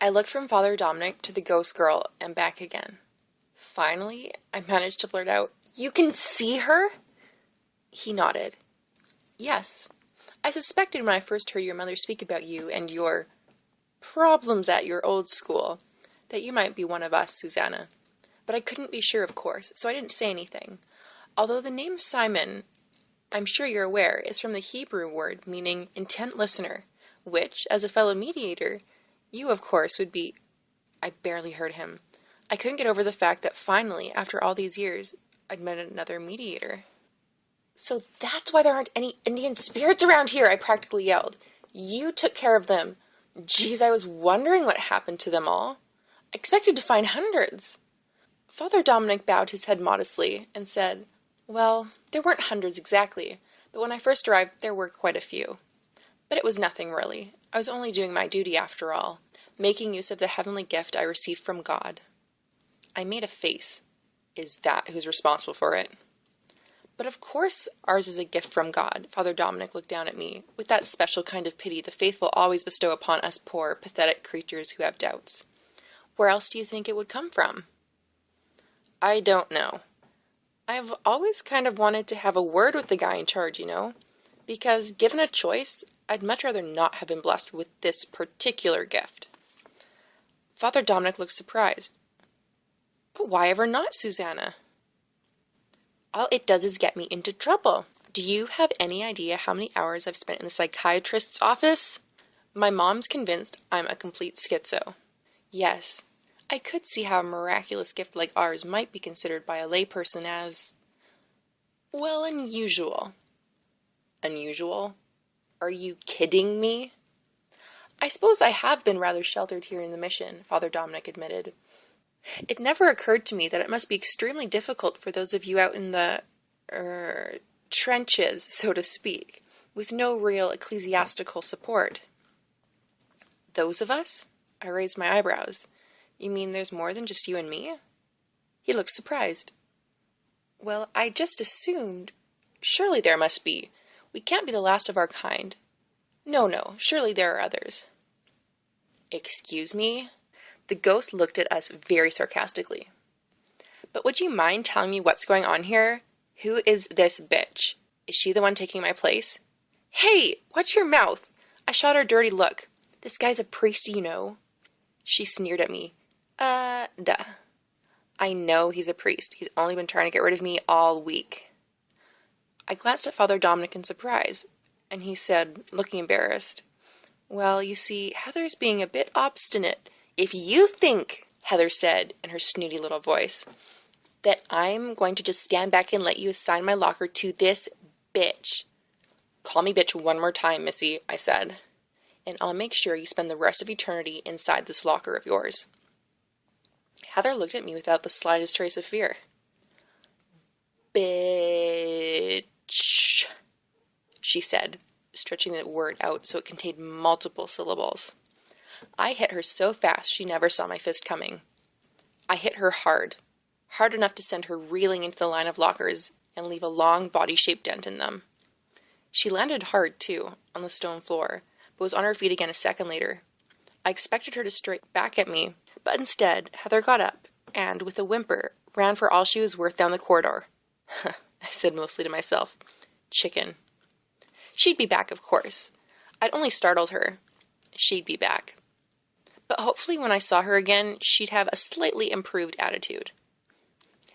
I looked from Father Dominic to the ghost girl and back again. Finally, I managed to blurt out, "You can see her?" He nodded. "Yes. I suspected when I first heard your mother speak about you and your problems at your old school that you might be one of us, Susanna. But I couldn't be sure, of course, so I didn't say anything. Although the name Simon, I'm sure you're aware, is from the Hebrew word meaning intent listener, which, as a fellow mediator, you, of course, would be—" I barely heard him. I couldn't get over the fact that finally, after all these years, I'd met another mediator. "So that's why there aren't any Indian spirits around here," I practically yelled. "You took care of them. Geez, I was wondering what happened to them all. I expected to find hundreds." Father Dominic bowed his head modestly and said, "Well, there weren't hundreds exactly, but when I first arrived there were quite a few. But it was nothing really. I was only doing my duty after all, making use of the heavenly gift I received from God." I made a face. Is that who's responsible for it? "But of course ours is a gift from God." Father Dominic looked down at me, with that special kind of pity the faithful always bestow upon us poor, pathetic creatures who have doubts. "Where else do you think it would come from?" "I don't know. I've always kind of wanted to have a word with the guy in charge, you know, because given a choice, I'd much rather not have been blessed with this particular gift." Father Dominic looked surprised. "But why ever not, Susanna?" "All it does is get me into trouble. Do you have any idea how many hours I've spent in the psychiatrist's office? My mom's convinced I'm a complete schizo." Yes, I could see how a miraculous gift like ours might be considered by a layperson as, well, unusual. Unusual? Are you kidding me? "I suppose I have been rather sheltered here in the mission," Father Dominic admitted. "It never occurred to me that it must be extremely difficult for those of you out in the, trenches, so to speak, with no real ecclesiastical support." "Those of us?" I raised my eyebrows. "You mean there's more than just you and me?" He looked surprised. "Well, I just assumed—" "Surely there must be. We can't be the last of our kind. No, surely there are others." "Excuse me?" The ghost looked at us very sarcastically. "But would you mind telling me what's going on here? Who is this bitch? Is she the one taking my place?" "Hey, watch your mouth!" I shot her a dirty look. "This guy's a priest, you know." She sneered at me. Duh. "I know he's a priest. He's only been trying to get rid of me all week." I glanced at Father Dominic in surprise, and he said, looking embarrassed, "Well, you see, Heather's being a bit obstinate." "If you think," Heather said in her snooty little voice, "that I'm going to just stand back and let you assign my locker to this bitch—" "Call me bitch one more time, Missy," I said, "and I'll make sure you spend the rest of eternity inside this locker of yours." Heather looked at me without the slightest trace of fear. "Bitch," she said, stretching the word out so it contained multiple syllables. I hit her so fast she never saw my fist coming. I hit her hard enough to send her reeling into the line of lockers and leave a long body-shaped dent in them. She landed hard, too, on the stone floor, but was on her feet again a second later. I expected her to strike back at me, but instead, Heather got up and, with a whimper, ran for all she was worth down the corridor. I said mostly to myself, "Chicken." She'd be back, of course. I'd only startled her. She'd be back. But hopefully when I saw her again, she'd have a slightly improved attitude.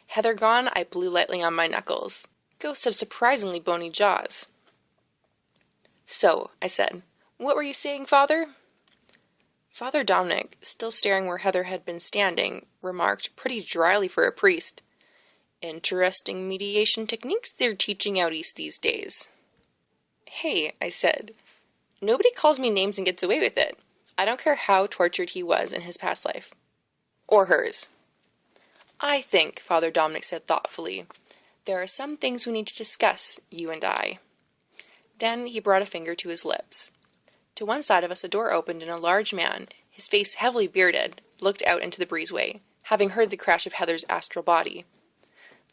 Heather gone, I blew lightly on my knuckles. Ghosts have surprisingly bony jaws. "So," I said, "what were you saying, Father?" Father Dominic, still staring where Heather had been standing, remarked, pretty dryly for a priest, "Interesting mediation techniques they're teaching out east these days." "Hey," I said, "nobody calls me names and gets away with it. I don't care how tortured he was in his past life. Or hers." "I think," Father Dominic said thoughtfully, "there are some things we need to discuss, you and I." Then he brought a finger to his lips. To one side of us a door opened and a large man, his face heavily bearded, looked out into the breezeway, having heard the crash of Heather's astral body.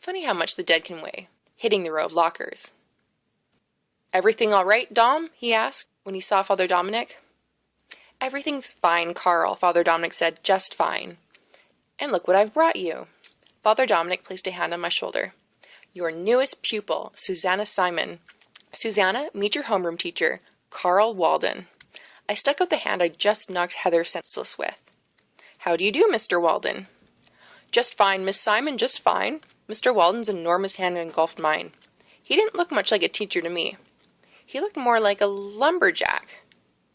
Funny how much the dead can weigh, hitting the row of lockers. "Everything all right, Dom?" he asked, when he saw Father Dominic. Everything's fine, Carl, Father Dominic said, just fine. And look what I've brought you. Father Dominic placed a hand on my shoulder. Your newest pupil, Susanna Simon. Susanna, meet your homeroom teacher, Carl Walden. I stuck out the hand I just knocked Heather senseless with. How do you do, Mr. Walden? Just fine, Miss Simon, just fine. Mr. Walden's enormous hand engulfed mine. He didn't look much like a teacher to me. He looked more like a lumberjack.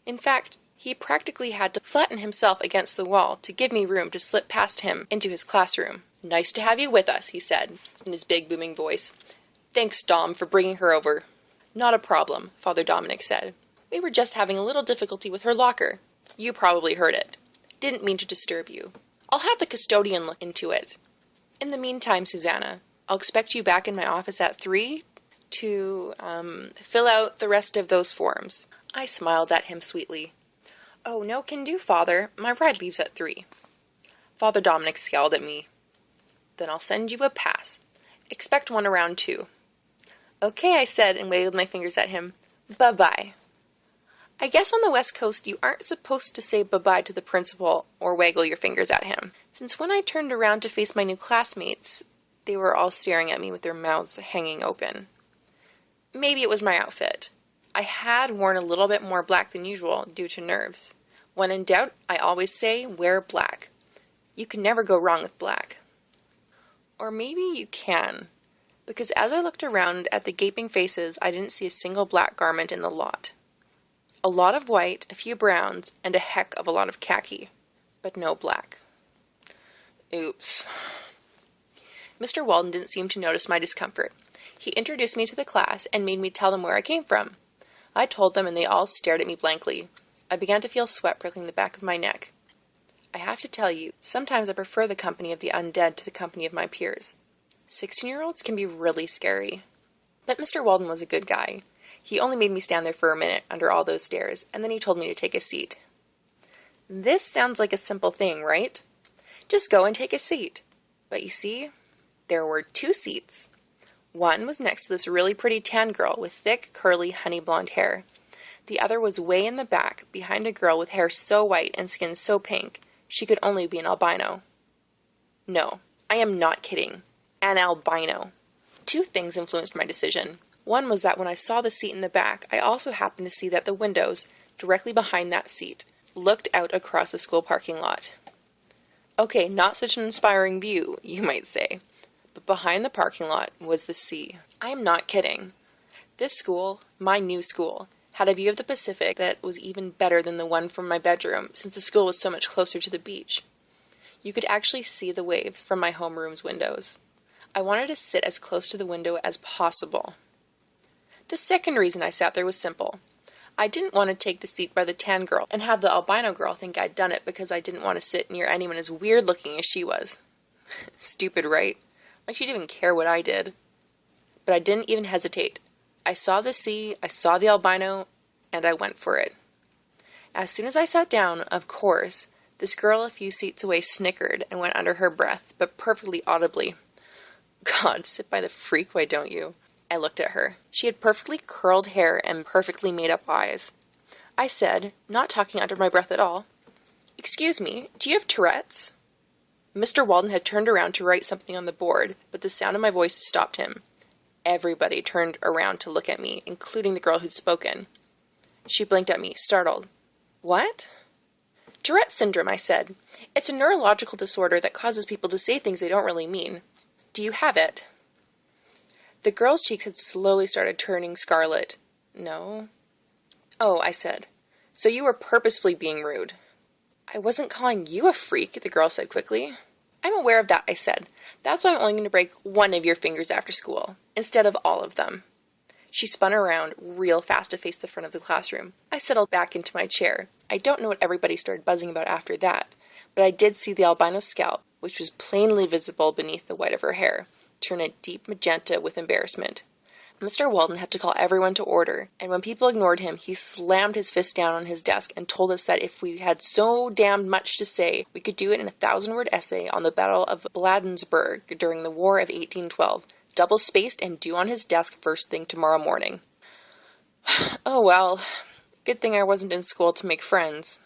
In fact, he practically had to flatten himself against the wall to give me room to slip past him into his classroom. Nice to have you with us, he said, in his big booming voice. Thanks, Dom, for bringing her over. Not a problem, Father Dominic said. We were just having a little difficulty with her locker. You probably heard it. Didn't mean to disturb you. I'll have the custodian look into it. In the meantime, Susanna, I'll expect you back in my office at 3 to, fill out the rest of those forms. I smiled at him sweetly. Oh, no can do, Father. My ride leaves at 3. Father Dominic scowled at me. Then I'll send you a pass. Expect one around 2. Okay, I said, and waved my fingers at him. Bye-bye. I guess on the West Coast you aren't supposed to say bye-bye to the principal or waggle your fingers at him, since when I turned around to face my new classmates, they were all staring at me with their mouths hanging open. Maybe it was my outfit. I had worn a little bit more black than usual due to nerves. When in doubt, I always say, wear black. You can never go wrong with black. Or maybe you can, because as I looked around at the gaping faces, I didn't see a single black garment in the lot. A lot of white, a few browns, and a heck of a lot of khaki, but no black. Oops. Mr. Walden didn't seem to notice my discomfort. He introduced me to the class and made me tell them where I came from. I told them and they all stared at me blankly. I began to feel sweat prickling the back of my neck. I have to tell you, sometimes I prefer the company of the undead to the company of my peers. 16-year-olds can be really scary. But Mr. Walden was a good guy. He only made me stand there for a minute under all those stares, and then he told me to take a seat. This sounds like a simple thing, right? Just go and take a seat. But you see, there were 2 seats. One was next to this really pretty tan girl with thick, curly, honey blonde hair. The other was way in the back, behind a girl with hair so white and skin so pink, she could only be an albino. No, I am not kidding. An albino. 2 things influenced my decision. One was that when I saw the seat in the back, I also happened to see that the windows, directly behind that seat, looked out across the school parking lot. Okay, not such an inspiring view, you might say. But behind the parking lot was the sea. I am not kidding. This school, my new school, had a view of the Pacific that was even better than the one from my bedroom, since the school was so much closer to the beach. You could actually see the waves from my homeroom's windows. I wanted to sit as close to the window as possible. The second reason I sat there was simple. I didn't want to take the seat by the tan girl and have the albino girl think I'd done it because I didn't want to sit near anyone as weird looking as she was. Stupid, right? Like she didn't even care what I did. But I didn't even hesitate. I saw the sea, I saw the albino, and I went for it. As soon as I sat down, of course, this girl a few seats away snickered and went under her breath, but perfectly audibly. God, sit by the freak, why don't you? I looked at her. She had perfectly curled hair and perfectly made-up eyes. I said, not talking under my breath at all, "Excuse me, do you have Tourette's?" Mr. Walden had turned around to write something on the board, but the sound of my voice stopped him. Everybody turned around to look at me, including the girl who'd spoken. She blinked at me, startled. What? Tourette syndrome, I said. It's a neurological disorder that causes people to say things they don't really mean. Do you have it? The girl's cheeks had slowly started turning scarlet. No. Oh, I said. So you were purposefully being rude. I wasn't calling you a freak, the girl said quickly. I'm aware of that, I said. That's why I'm only going to break one of your fingers after school, instead of all of them. She spun around real fast to face the front of the classroom. I settled back into my chair. I don't know what everybody started buzzing about after that, but I did see the albino scalp, which was plainly visible beneath the white of her hair, turn a deep magenta with embarrassment. Mr. Walden had to call everyone to order, and when people ignored him, he slammed his fist down on his desk and told us that if we had so damned much to say, we could do it in a 1,000-word essay on the Battle of Bladensburg during the War of 1812, double-spaced and due on his desk first thing tomorrow morning. Oh well, good thing I wasn't in school to make friends.